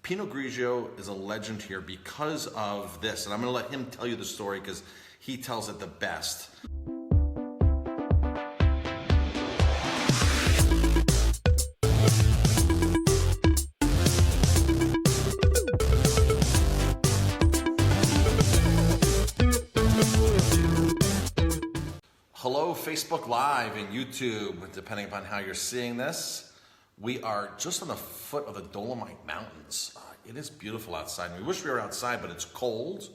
Pinot Grigio is a legend here because of this, and I'm going to let him tell you the story because he tells it the best. Hello, Facebook Live and YouTube, depending upon how you're seeing this. We are just on the foot of the Dolomite Mountains. It is beautiful outside. We wish we were outside, but it's cold.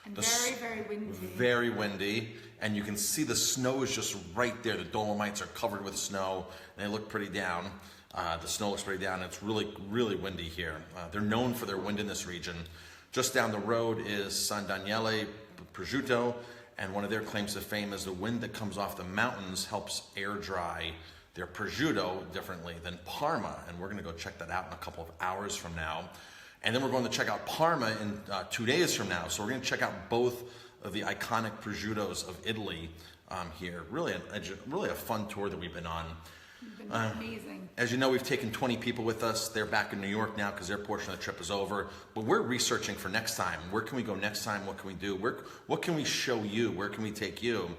And very windy. Very windy. And you can see the snow is just right there. The Dolomites are covered with snow, and they look pretty down. The snow looks pretty down. It's really windy here. They're known for their wind in this region. Just down the road is San Daniele Prosciutto, and one of their claims to fame is the wind that comes off the mountains helps air dry their prosciutto differently than Parma, and we're gonna go check that out in a couple of hours from now. And then we're going to check out Parma in 2 days from now. So we're going to check out both of the iconic prosciuttos of Italy here. Really a fun tour that we've been on. It's been amazing. As you know, we've taken 20 people with us. They're back in New York now because their portion of the trip is over. But we're researching for next time. Where can we go next time? What can we do? What can we show you? Where can we take you?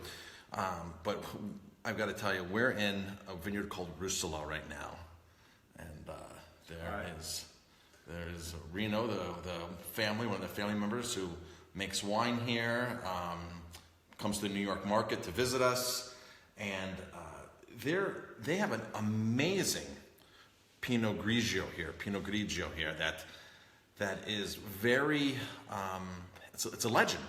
But I've got to tell you, we're in a vineyard called Russolo right now. And there's Reno, the family, one of the family members who makes wine here, comes to the New York market to visit us, and they have an amazing Pinot Grigio here that is very, it's a legend.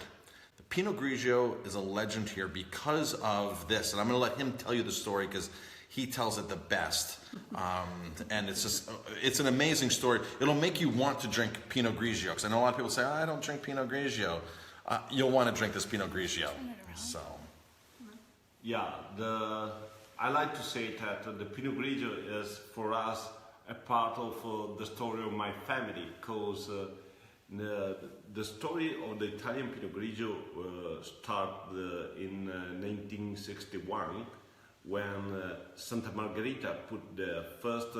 The Pinot Grigio is a legend here because of this, and I'm going to let him tell you the story because he tells it the best. And it's an amazing story. It'll make you want to drink Pinot Grigio, because I know a lot of people say, I don't drink Pinot Grigio. You'll want to drink this Pinot Grigio. So, yeah, I like to say that the Pinot Grigio is for us a part of the story of my family, because the story of the Italian Pinot Grigio started in 1961. When Santa Margarita put the first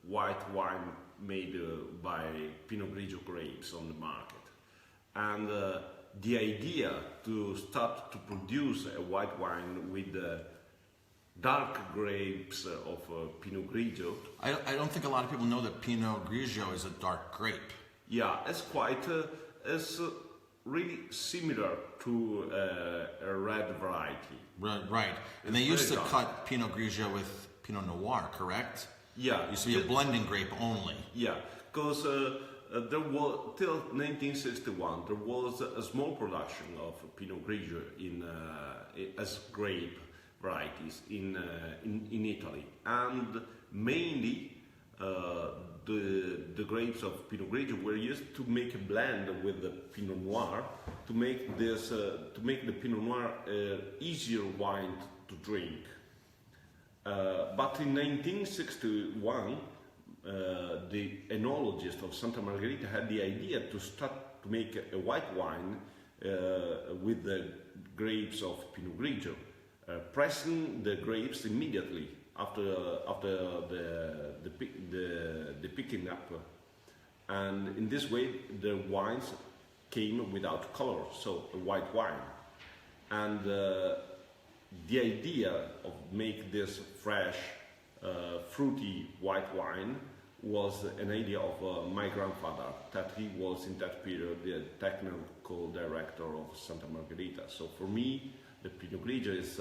white wine made by Pinot Grigio grapes on the market. And the idea to start to produce a white wine with dark grapes of Pinot Grigio. I don't think a lot of people know that Pinot Grigio is a dark grape. Yeah, it's really similar to a red variety. Right. And they used to cut Pinot Grigio with Pinot Noir, correct? Yeah. It used to be a blending grape only. Yeah, because there was, till 1961, there was a small production of Pinot Grigio as grape varieties in Italy. And mainly the grapes of Pinot Grigio were used to make a blend with the Pinot Noir to make the Pinot Noir easier wine to drink. But in 1961, the enologist of Santa Margherita had the idea to start to make a white wine with the grapes of Pinot Grigio, pressing the grapes immediately after the picking up, and in this way the wines came without color, so a white wine. And the idea of make this fresh, fruity white wine was an idea of my grandfather, that he was in that period the technical director of Santa Margherita. So for me, the Pinot Grigio is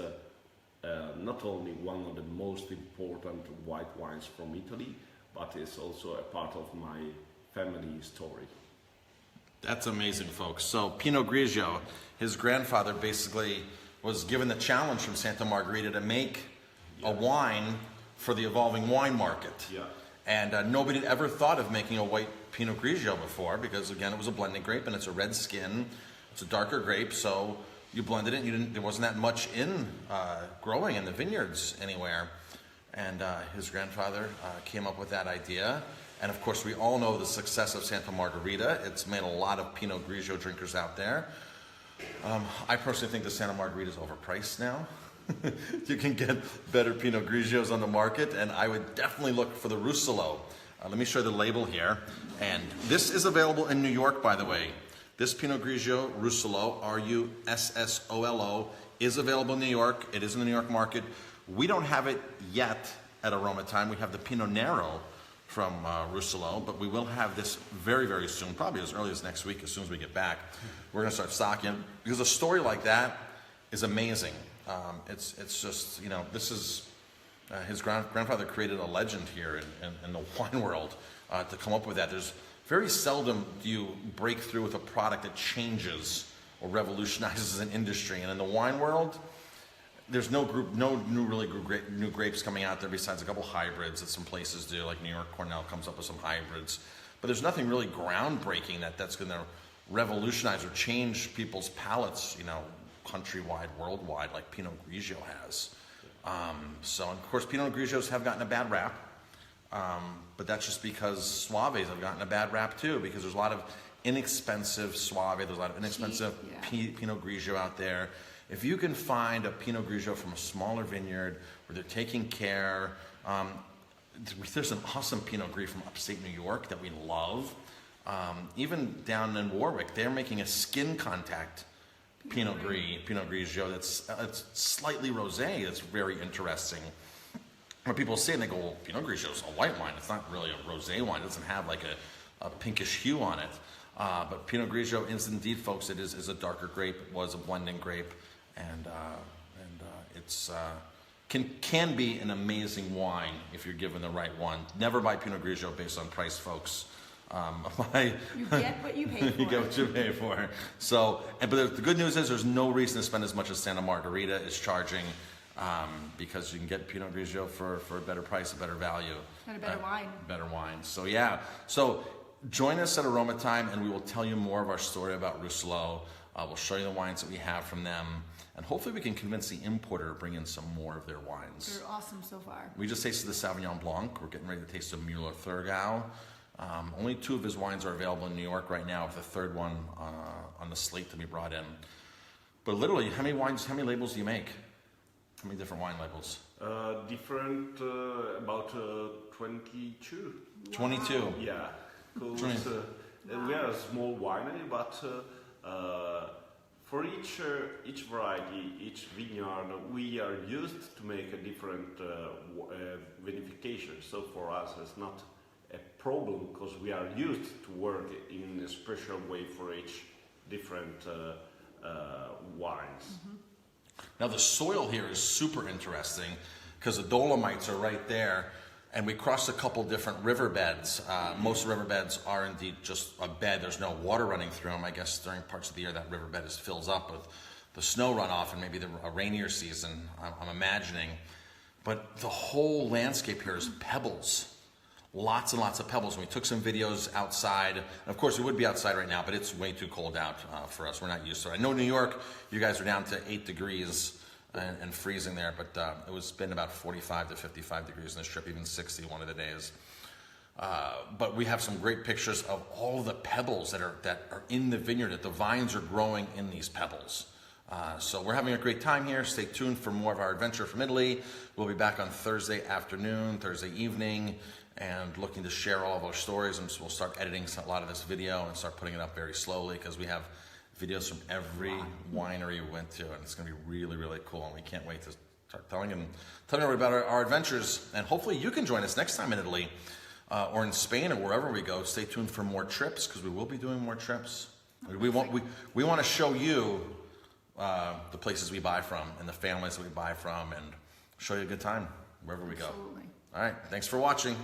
not only one of the most important white wines from Italy, but it's also a part of my family story. That's amazing, folks. So Pinot Grigio, his grandfather basically was given the challenge from Santa Margherita to make a wine for the evolving wine market. Yeah. And nobody had ever thought of making a white Pinot Grigio before, because again, it was a blending grape and it's a red skin. It's a darker grape, so you blended it. There wasn't that much in growing in the vineyards anywhere. And his grandfather came up with that idea. And of course, we all know the success of Santa Margherita. It's made a lot of Pinot Grigio drinkers out there. I personally think the Santa Margherita is overpriced now. You can get better Pinot Grigios on the market, and I would definitely look for the Russolo Let me show you the label here. And this is available in New York, by the way. This Pinot Grigio Russolo, Russolo, is available in New York. It is in the New York market. We don't have it yet at Aroma Time. We have the Pinot Nero from Russolo, but we will have this very, very soon, probably as early as next week, as soon as we get back. We're going to start stocking, because a story like that is amazing. It's just, you know, this is, his grandfather created a legend here in the wine world to come up with that. There's very seldom do you break through with a product that changes or revolutionizes an industry. And in the wine world, there's no new grapes coming out there besides a couple hybrids that some places do, like New York Cornell comes up with some hybrids. But there's nothing really groundbreaking that's going to revolutionize or change people's palates, you know, countrywide, worldwide, like Pinot Grigio has. So, of course, Pinot Grigios have gotten a bad rap, but that's just because Soaves have gotten a bad rap too, because there's a lot of inexpensive Soave, there's a lot of inexpensive Pinot Grigio out there. If you can find a Pinot Grigio from a smaller vineyard where they're taking care, there's an awesome Pinot Gris from upstate New York that we love. Even down in Warwick, they're making a skin contact Pinot Grigio that's slightly rosé. That's very interesting. When people say it, they go, well, Pinot Grigio is a white wine. It's not really a rosé wine. It doesn't have like a pinkish hue on it. But Pinot Grigio is indeed, folks, it is a darker grape. It was a blending grape. And it's can be an amazing wine if you're given the right one. Never buy Pinot Grigio based on price, folks. You get what you pay for. You get what you pay for. So, but the good news is there's no reason to spend as much as Santa Margarita is charging, because you can get Pinot Grigio for a better price, a better value. And a better wine. Better wine. So yeah. So join us at Aroma Time, and we will tell you more of our story about Russolo. We'll show you the wines that we have from them, and hopefully we can convince the importer to bring in some more of their wines. They're awesome so far. We just tasted the Sauvignon Blanc. We're getting ready to taste the Müller-Thurgau. Only 2 of his wines are available in New York right now, with the 3rd one on the slate to be brought in. But literally, how many labels do you make? How many different wine labels? Different, about 22. 22? Yeah, because we are a small winery, but for each variety, each vineyard, we are used to make a different vinification. So for us, it's not a problem, because we are used to work in a special way for each different wines. Mm-hmm. Now the soil here is super interesting, because the Dolomites are right there, and we crossed a couple different riverbeds. Most riverbeds are indeed just a bed. There's no water running through them. I guess during parts of the year that riverbed fills up with the snow runoff, and maybe a rainier season, I'm imagining. But the whole landscape here is pebbles. Lots and lots of pebbles. And we took some videos outside. And of course, we would be outside right now, but it's way too cold out for us. We're not used to it. I know New York, you guys are down to 8 degrees and freezing there, but it was been about 45 to 55 degrees on this trip, even 60 one of the days. But we have some great pictures of all the pebbles that are in the vineyard, that the vines are growing in these pebbles. So we're having a great time here. Stay tuned for more of our adventure from Italy. We'll be back on Thursday afternoon, Thursday evening, and looking to share all of our stories. And so we'll start editing a lot of this video and start putting it up very slowly, because we have videos from every winery we went to, and it's going to be really, really cool. And we can't wait to start telling everybody about our adventures. And hopefully you can join us next time in Italy or in Spain or wherever we go. Stay tuned for more trips, because we will be doing more trips. We want to show you the places we buy from and the families that we buy from, and show you a good time wherever we go. Absolutely. All right. Thanks for watching.